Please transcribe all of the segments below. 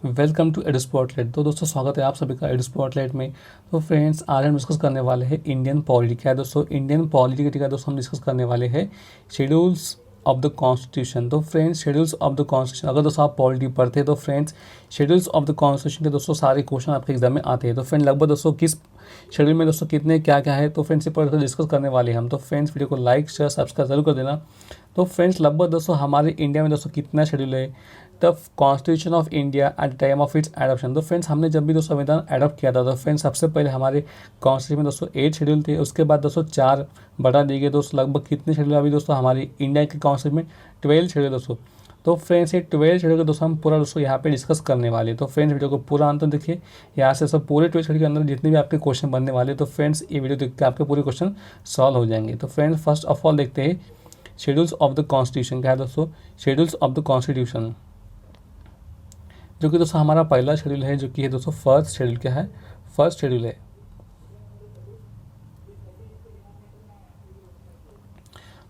Welcome to edu spotlight. तो दोस्तों स्वागत है आप सभी का एडू स्पॉटलाइट में। तो फ्रेंड्स आज हम डिस्कस करने वाले हैं इंडियन पॉलिटी। क्या है दोस्तों, इंडियन पॉलिटी का दोस्तों हम डिस्कस करने वाले हैं शेड्यूल्स ऑफ द कॉन्स्टिट्यूशन। तो friends schedules of the constitution, अगर दोस्तों आप पॉलिटी पढ़ते हैं तो friends schedules of the constitution के दोस्तों सारे क्वेश्चन आपके एग्जाम में आते हैं। तो फ्रेंड लगभग दोस्तों किस शेड्यूल में दोस्तों कितने क्या क्या है, तो फ्रेंड्स इस पर डिस्कस करने वाले हैं हम। तो फ्रेंड्स वीडियो को लाइक शेयर सब्सक्राइब जरूर कर देना। तो फ्रेंड्स लगभग दोस्तों हमारे इंडिया में दोस्तों कितना शेड्यूल है, the constitution of India at the time of its adoption. तो फ्रेंड्स हमने जब भी दोस्तों संविधान एडॉप्ट किया था तो फ्रेंड्स सबसे पहले हमारे कॉन्स्टिट्यूशन में दोस्तों 8 शेड्यूल थे, उसके बाद दोस्तों 4 बढ़ा दिए गए। दोस्तों लगभग कितने शेड्यूल अभी दोस्तों हमारी इंडिया के कॉन्स्टिट्यूशन में 12 शेड्यूल दोस्तों। तो फ्रेंड्स ये 12 शेड्यूल को दोस्तों हम पूरा दोस्तों यहाँ पे डिस्कस करने वाले हैं। तो फ्रेंड्स वीडियो को पूरा अंत तक देखिए, यहाँ से सब पूरे 12 शेड्यूल के अंदर जितने भी आपके क्वेश्चन बनने वाले, तो फ्रेंड्स ये वीडियो देख के आपके पूरे क्वेश्चन सॉल्व हो जाएंगे। तो फ्रेंड्स फर्स्ट ऑफ ऑल देखते हैं शेड्यूल्स ऑफ द कॉन्स्टिट्यूशन। क्या है दोस्तों, शेड्यूल्स ऑफ द कॉन्स्टिट्यूशन, जो कि दोस्तों हमारा पहला शेड्यूल है, जो कि है दोस्तों फर्स्ट शेड्यूल। क्या है, फर्स्ट शेड्यूल है।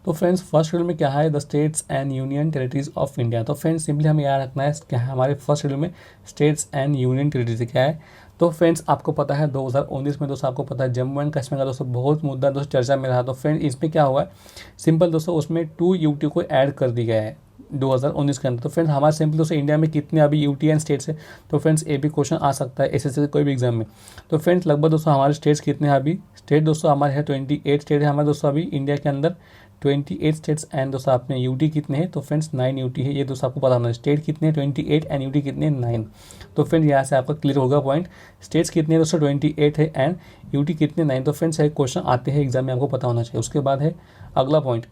तो फ्रेंड्स फर्स्ट शेड्यूल में क्या है, the states and union territories of India. तो फ्रेंड्स सिंपली हमें याद रखना है क्या है हमारे फर्स्ट शेड्यूल में स्टेट्स एंड यूनियन टेरिटरीज क्या है। तो फ्रेंड्स आपको पता है 2019 में दोस्तों आपको पता है जम्मू एंड कश्मीर का दोस्तों बहुत मुद्दा दोस्तों चर्चा में रहा। तो फ्रेंड्स इसमें क्या हुआ है, सिंपल दोस्तों उसमें 2 यूटी को ऐड कर दी गया है 2019 के अंदर। तो फ्रेंड्स हमारे सिंपल दोस्तों इंडिया में कितने अभी यूटी एंड स्टेट्स है, तो फ्रेंड्स ये भी क्वेश्चन आ सकता है एसएससी के कोई भी एग्जाम में। तो फ्रेंड्स लगभग दोस्तों हमारे स्टेट्स कितने हैं अभी, स्टेट दोस्तों हमारे है 28 स्टेट है हमारे दोस्तों अभी इंडिया के अंदर 28 स्टेट्स एंड दोस्तों आपने यूटी कितने हैं, तो फ्रेंड्स 9 यूटी है। ये दोस्तों आपको पता होना है स्टेट कितने 28 एंड यूटी कितने 9। तो फ्रेंड्स यहाँ से आपका क्लियर होगा पॉइंट, स्टेट्स कितने दोस्तों 28 है एंड यूटी कितने 9। तो फ्रेंड्स एक क्वेश्चन आते हैं एग्जाम में, आपको पता होना चाहिए। उसके बाद है अगला पॉइंट,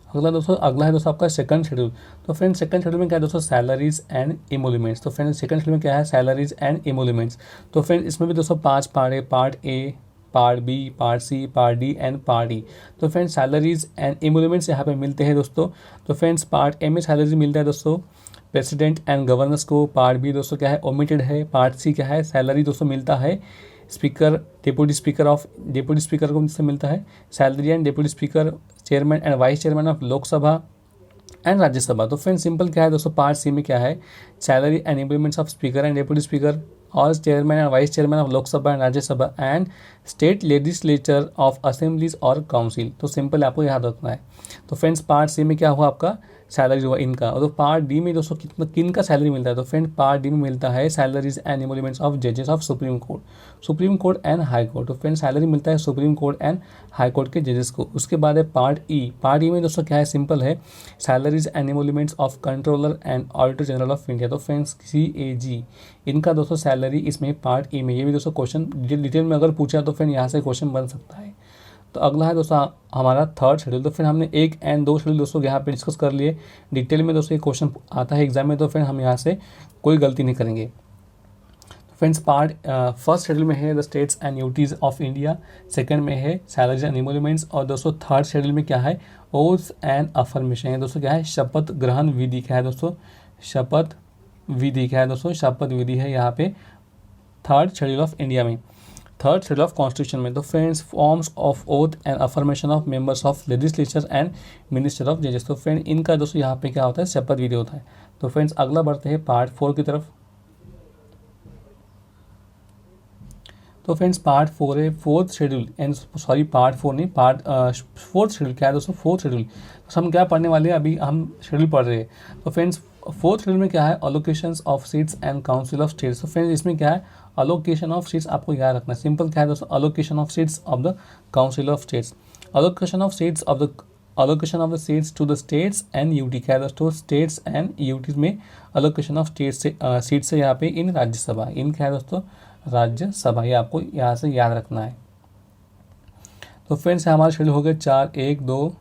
अगला है दोस्तों आपका सेकंड शेड्यूल। तो फ्रेंड्स सेकंड शेड्यूल में क्या है दोस्तों, सैलरीज एंड इमोल्यूमेंट्स। तो फ्रेंड्स सेकंड शेड्यूल में क्या है, सैलरीज एंड इमोल्यूमेंट्स। तो फ्रेंड्स इसमें भी दोस्तों 5 पार्ट है, part A, part B, part C, part D and part E. तो फ्रेंड्स सैलरीज एंड इमोल्यूमेंट्स यहाँ पे मिलते हैं दोस्तों। तो फ्रेंड्स पार्ट ए में सैलरी मिलता है दोस्तों प्रेसिडेंट एंड गवर्नर्स को, पार्ट बी दोस्तों क्या है ओमिटेड है, पार्ट सी क्या है सैलरी दोस्तों मिलता है स्पीकर, डेप्यूटी स्पीकर को से मिलता है salary and deputy speaker, chairman and vice chairman of Lok Sabha and Rajya Sabha. तो फ्रेंड सिंपल क्या है दोस्तों, पार्ट सी में क्या है salary and implements of speaker and deputy speaker और chairman and vice chairman of Lok Sabha and Rajya Sabha and state legislature of assemblies और council. तो सिंपल आपको याद रखना है। तो फ्रेंड्स पार्ट सी में क्या हुआ आपका सैलरी हुआ इनका। और तो पार्ट डी में दोस्तों कितना किन का सैलरी मिलता है, तो फ्रेंड पार्ट डी में मिलता है सैलरीज एंड इमोल्यूमेंट्स ऑफ जजेस of supreme court and high court. तो फ्रेंड सैलरी मिलता है supreme court and high court के जजेस को। उसके बाद है पार्ट ई में दोस्तों क्या है सिंपल है salaries and emoluments of controller and auditor general of India. तो फ्रेंड्स CAG इनका दोस्तों सैलरी इसमें पार्ट ई में। ये भी दोस्तों क्वेश्चन डिटेल में अगर पूछा तो फ्रेंड यहाँ से क्वेश्चन बन सकता है। तो अगला है दोस्तों हमारा थर्ड शेड्यूल। तो फिर हमने 1 एंड 2 शेड्यूल दोस्तों यहाँ पे डिस्कस कर लिए डिटेल में। दोस्तों ये क्वेश्चन आता है एग्जाम में, तो फिर हम यहाँ से कोई गलती नहीं करेंगे। तो फ्रेंड्स पार्ट फर्स्ट शेड्यूल में है the states and UTs of India, second में है सैलरीज एंड इमोल्यूमेंट्स, और दोस्तों थर्ड शेड्यूल में क्या है ओथ्स एंड अफर्मेशन है दोस्तों। क्या है शपथ ग्रहण विधि। क्या है दोस्तों शपथ विधि। क्या है दोस्तों शपथ विधि है यहाँ पे थर्ड शेड्यूल ऑफ इंडिया में, थर्ड शेड्यूल ऑफ कॉन्स्टिट्यूशन में। तो friends forms of oath and affirmation of members of legislature and minister of जजेस। तो फ्रेंड इनका दोस्तों यहाँ पे क्या होता है शपथ विधि होता है। तो फ्रेंड्स अगला बढ़ते हैं पार्ट 4 की तरफ। तो फ्रेंड्स पार्ट 4 है fourth schedule and sorry part 4 नहीं पार्ट फोर्थ शेड्यूल। क्या है दोस्तों फोर्थ शेड्यूल। तो हम क्या पढ़ने वाले हैं, अभी हम शेड्यूल पढ़ रहे हैं। तो फ्रेंड्स फोर्थ शेड्यूल में क्या है allocations of seats and council of states. तो फ्रेंड्स इसमें क्या है अलोकेशन ऑफ सीट्स, आपको याद रखना है सिंपल क्या है दोस्तों allocation of seats of the council of states, allocation of seats of the allocation of the seats to the states and UT. क्या है दोस्तों स्टेट्स एंड यूटीज में अलोकेशन ऑफ स्टेट्स से सीट से यहाँ पे इन राज्यसभा, इन क्या है दोस्तों राज्यसभा, ये आपको यहाँ से याद रखना है। तो फ्रेंड्स हमारे शेड्यूल हो गए 4 1 2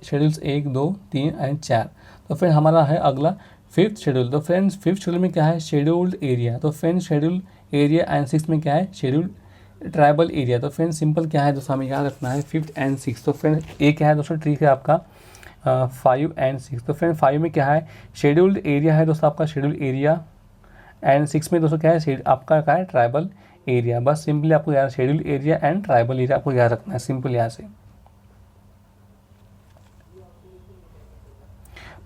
शेड्यूल्स 1 2 3 एंड 4। तो फिर हमारा है अगला फिफ्थ शेड्यूल। तो फ्रेंड्स फिफ्थ शेड्यूल में क्या है शेड्यूल्ड एरिया। तो friends schedule area and six में क्या है शेड्यूल्ड ट्राइबल एरिया। तो फ्रेंड्स सिंपल क्या है दोस्तों हमें याद रखना है फिफ्थ एंड सिक्स। तो फ्रेंड्स एक क्या है दोस्तों ट्रिक है आपका 5 एंड 6। तो फ्रेंड 5 में क्या है शेड्यूल्ड एरिया है दोस्तों आपका शेड्यूल एरिया एंड 6 में दोस्तों क्या है आपका क्या है ट्राइबल एरिया। बस सिंपली आपको याद schedule area and tribal area आपको याद रखना है सिंपल यहाँ से।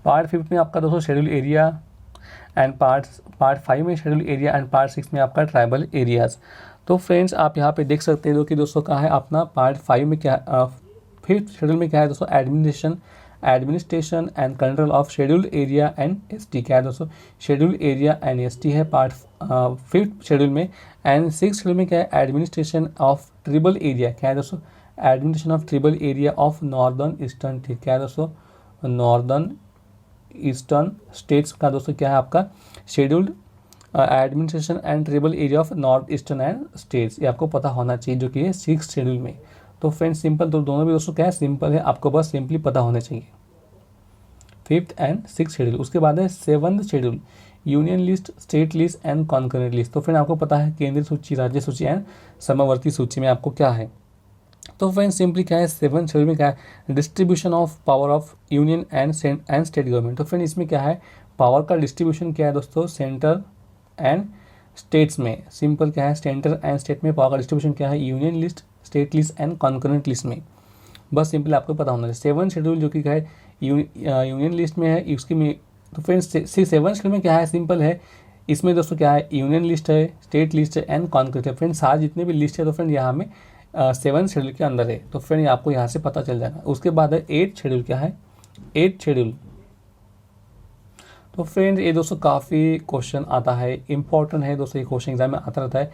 पार्ट 5 में आपका दोस्तों शेड्यूल एरिया एंड पार्ट 5 में शेड्यूल एरिया एंड पार्ट 6 में आपका ट्राइबल एरियाज़। तो फ्रेंड्स आप यहाँ पे देख सकते हो कि दोस्तों कहाँ है अपना पार्ट 5 में क्या, 5th शेड्यूल में क्या है दोस्तों, administration and control of scheduled area and ST. क्या है दोस्तों, शेड्यूल्ड एरिया एंड एसटी है पार्ट 5th शेड्यूल में। एंड 6th शेड्यूल में क्या है, एडमिनिस्ट्रेशन ऑफ ट्रिबल एरिया। क्या है दोस्तों, administration of tribal area of northern eastern. ठीक, क्या है दोस्तों, नॉर्दर्न ईस्टर्न स्टेट्स का दोस्तों क्या है आपका scheduled administration and tribal area of north eastern and states. ये आपको पता होना चाहिए जो कि है 6th शेड्यूल में। तो फ्रेंड्स सिंपल, तो दोनों भी दोस्तों क्या है, सिंपल है, आपको बस सिंपली पता होना चाहिए 5th एंड 6th शेड्यूल। उसके बाद है 7th schedule, union list, state list and concurrent list. तो फ्रेंड आपको पता है केंद्रीय सूची, राज्य सूची एंड समवर्ती सूची में आपको क्या है। तो फ्रेंड्स सिंपली क्या है 7th शेड्यूल में क्या है, distribution of power of union and state government. तो फ्रेंड इसमें क्या है, पावर का डिस्ट्रीब्यूशन क्या है दोस्तों, सेंटर एंड स्टेट्स में। सिंपल क्या है, सेंटर एंड स्टेट में पावर का डिस्ट्रीब्यूशन क्या है, union list, state list and concurrent list में। बस सिंपल आपको पता होना चाहिए। 7th शेड्यूल जो कि क्या है यूनियन लिस्ट में है, उसकी में। तो फ्रेंड्स 7th शेड्यूल में क्या है, सिंपल है, इसमें दोस्तों क्या है, यूनियन लिस्ट है, स्टेट लिस्ट है एंड कॉन्करेंट है। फ्रेंड्स सारे जितने भी लिस्ट है तो फ्रेंड यहाँ में 7th शेड्यूल के अंदर है। तो फ्रेंड आपको यहाँ से पता चल जाएगा। उसके बाद है 8th शेड्यूल। क्या है 8th शेड्यूल। तो फ्रेंड्स ये दोस्तों काफ़ी क्वेश्चन आता है, इंपॉर्टेंट है दोस्तों, ये क्वेश्चन एग्जाम में आता रहता है।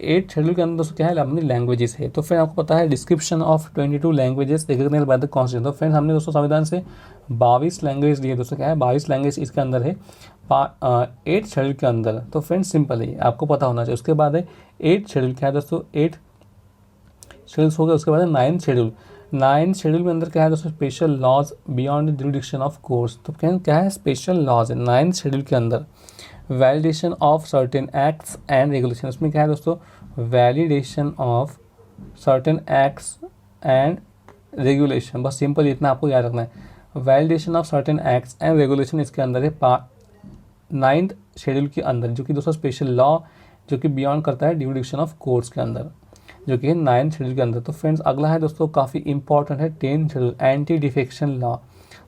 8th शेड्यूल के अंदर दोस्तों क्या है, अपनी लैंग्वेजेस है। तो फ्रेंड आपको पता है description of 22 languages recognised by the constitution. तो फ्रेंड्स हमने दोस्तों संविधान से 22 लैंग्वेज दिए दोस्तों, क्या है 22 लैंग्वेज इसके अंदर है 8th शेड्यूल के अंदर। तो फ्रेंड्स सिंपल है, आपको पता होना चाहिए। उसके बाद है 8th शेड्यूल। क्या है दोस्तों, 8 शेड्यूल्स हो गए। उसके बाद है 9th शेड्यूल। 9th शेड्यूल में अंदर क्या है दोस्तों, special laws beyond jurisdiction of courts. तो क्या है, स्पेशल लॉज है 9th शेड्यूल के अंदर। Validation of certain acts and regulation, उसमें क्या है दोस्तों, validation of certain acts and regulation. बस सिंपल इतना आपको याद रखना है, validation of certain acts and regulation इसके अंदर है 9th शेड्यूल के अंदर, जो कि दोस्तों स्पेशल लॉ जो कि बियॉन्ड करता है जुरिडिक्शन ऑफ कोर्ट्स के अंदर, जो कि है 9th शेड्यूल के अंदर। तो फ्रेंड्स अगला है दोस्तों काफ़ी इंपॉर्टेंट है 10th schedule, anti defection law.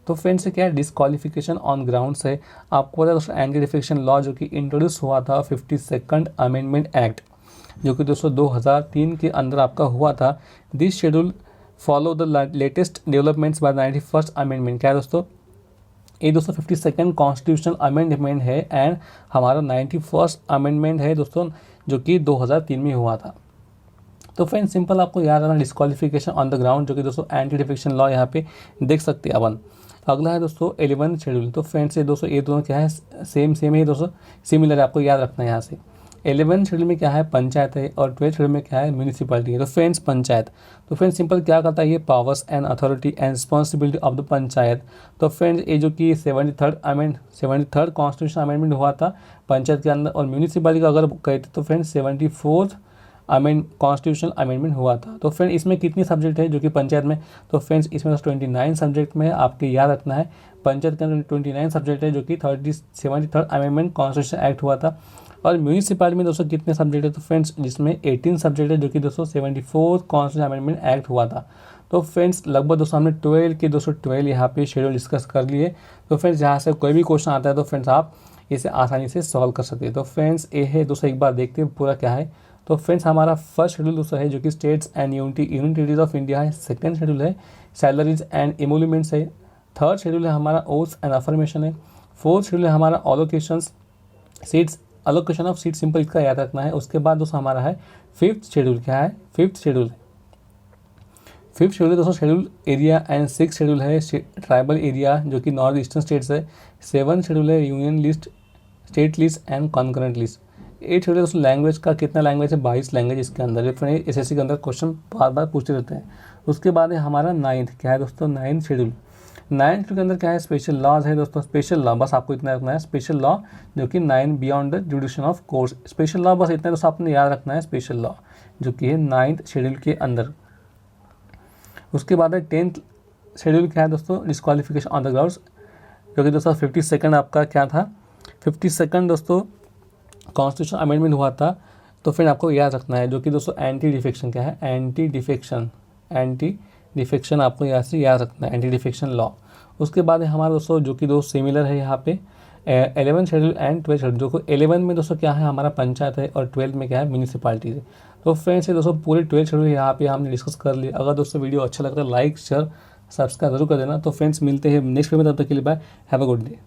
तो फ्रेंड्स क्या है, डिस्क्वालिफिकेशन ऑन ग्राउंड्स है। आपको पता है दोस्तों एंटी डिफेक्शन लॉ जो कि इंट्रोड्यूस हुआ था 52nd अमेंडमेंट एक्ट, जो कि दोस्तों 2003 के अंदर आपका हुआ था। This schedule follow the latest developments by 91st amendment. क्या है दोस्तों, ये दोस्तों 52nd कॉन्स्टिट्यूशनल अमेंडमेंट है एंड हमारा 91st अमेंडमेंट है दोस्तों, जो कि 2003 में हुआ था। तो फ्रेंड्स सिंपल आपको याद रखना, डिस्क्वालिफिकेशन ऑन द ग्राउंड, जो कि दोस्तों एंटी डिफेक्शन लॉ यहाँ पे देख सकते हैं अपन। अगला है दोस्तों 11th शेड्यूल। तो फ्रेंड्स ये दोस्तों ये दोनों क्या है, सेम ही दोस्तों, सिमिलर है, आपको याद रखना है यहाँ से। 11th शेड्यूल में क्या है, पंचायत है, और 12th शेड्यूल में क्या है, म्यूनिसिपैलिटी है। तो फ्रेंड्स पंचायत, तो फ्रेंड्स सिंपल क्या करता है, ये powers and authority and responsibility of the panchayat. तो फ्रेंड्स ये जो कि 73rd कॉन्स्टिट्यूशन अमेंडमेंट हुआ था पंचायत के अंदर, और म्यूनिसिपैलिटी का अगर कहते तो फ्रेंड्स 74th कॉन्स्टिट्यूशनल अमेंडमेंट हुआ था। तो फ्रेंड इसमें कितनी सब्जेक्ट है जो कि पंचायत में, तो फ्रेंड्स इसमें 29 सब्जेक्ट में आपके याद रखना है। पंचायत के अंदर 29 सब्जेक्ट है, जो कि 73rd अमेंडमेंट कॉन्स्टिट्यूशन एक्ट हुआ था। और म्यूनिसिपैलिटी में दोस्तों कितने सब्जेक्ट है, तो फ्रेंड्स जिसमें 18 सब्जेक्ट है, जो कि दोस्तों 74th कॉन्स्टिट्यूशन अमेंडमेंट एक्ट हुआ था। तो फ्रेंड्स लगभग दोस्तों हमने 12 यहाँ पे शेड्यूल डिस्कस कर लिए। तो फ्रेंड्स यहाँ से कोई भी क्वेश्चन आता है तो फ्रेंड्स आप इसे आसानी से सॉल्व कर सकते हैं। तो फ्रेंड्स ये है दोस्तों, एक बार देखते हैं पूरा क्या है। तो फ्रेंड्स हमारा फर्स्ट शेड्यूल दोस्तों है जो कि states and union territories of India है। सेकंड शेड्यूल है सैलरीज एंड एमोल्यूमेंट्स है। थर्ड शेड्यूल है हमारा ओथ्स एंड अफर्मेशन है। फोर्थ शेड्यूल है हमारा अलोकेशन ऑफ सीट, सिंपल इसका याद रखना है। उसके बाद दोस्तों हमारा है फिफ्थ शेड्यूल। क्या है, फिफ्थ शेड्यूल दोस्तों schedule area and six schedule है ट्राइबल एरिया, जो कि नॉर्थ ईस्टर्न स्टेट्स है। सेवन शेड्यूल है union list, state list and concurrent list. 8 schedule दोस्तों लैंग्वेज का कितना लैंग्वेज है, 22 लैंग्वेज इसके अंदर है। एसएससी के अंदर क्वेश्चन बार बार पूछते रहते हैं। उसके बाद है हमारा 9th, क्या है दोस्तों 9th शेड्यूल। 9th शेड्यूल के अंदर क्या है, स्पेशल लॉज है दोस्तों। स्पेशल लॉ बस आपको इतना रखना है, स्पेशल लॉ जो कि 9 beyond the जुडिशन of course. Special law बस इतना दोस्तों आपने याद रखना है, स्पेशल लॉ जो कि है 9th शेड्यूल के अंदर। उसके बाद है 10th शेड्यूल, क्या है दोस्तों डिस्क्वालिफिकेशन ऑन द ग्राउंड्स, जो कि दोस्तों 52nd आपका क्या था, 52nd दोस्तों कॉन्स्टिट्यूशन अमेंडमेंट हुआ था। तो फिर आपको याद रखना है, जो कि दोस्तों एंटी डिफेक्शन, क्या है एंटी डिफेक्शन आपको यहाँ से याद रखना है, एंटी डिफेक्शन लॉ। उसके बाद है हमारा दोस्तों जो कि दोस्त सिमिलर है यहाँ पे 11 शेड्यूल एंड 12 शेड्यूल। जो 11 में दोस्तों क्या है हमारा पंचायत है और 12 में क्या है म्यूनिसिपालिटी है। तो फ्रेंड्स ये दोस्तों पूरे 12 शेड्यूल यहाँ पे हमने डिस्कस कर लिया। अगर दोस्तों वीडियो अच्छा लगता है लाइक शेयर सब्सक्राइब जरूर कर देना। तो फ्रेंड्स मिलते हैं नेक्स्ट वीडियो में, तब तक के लिए bye, have a good day.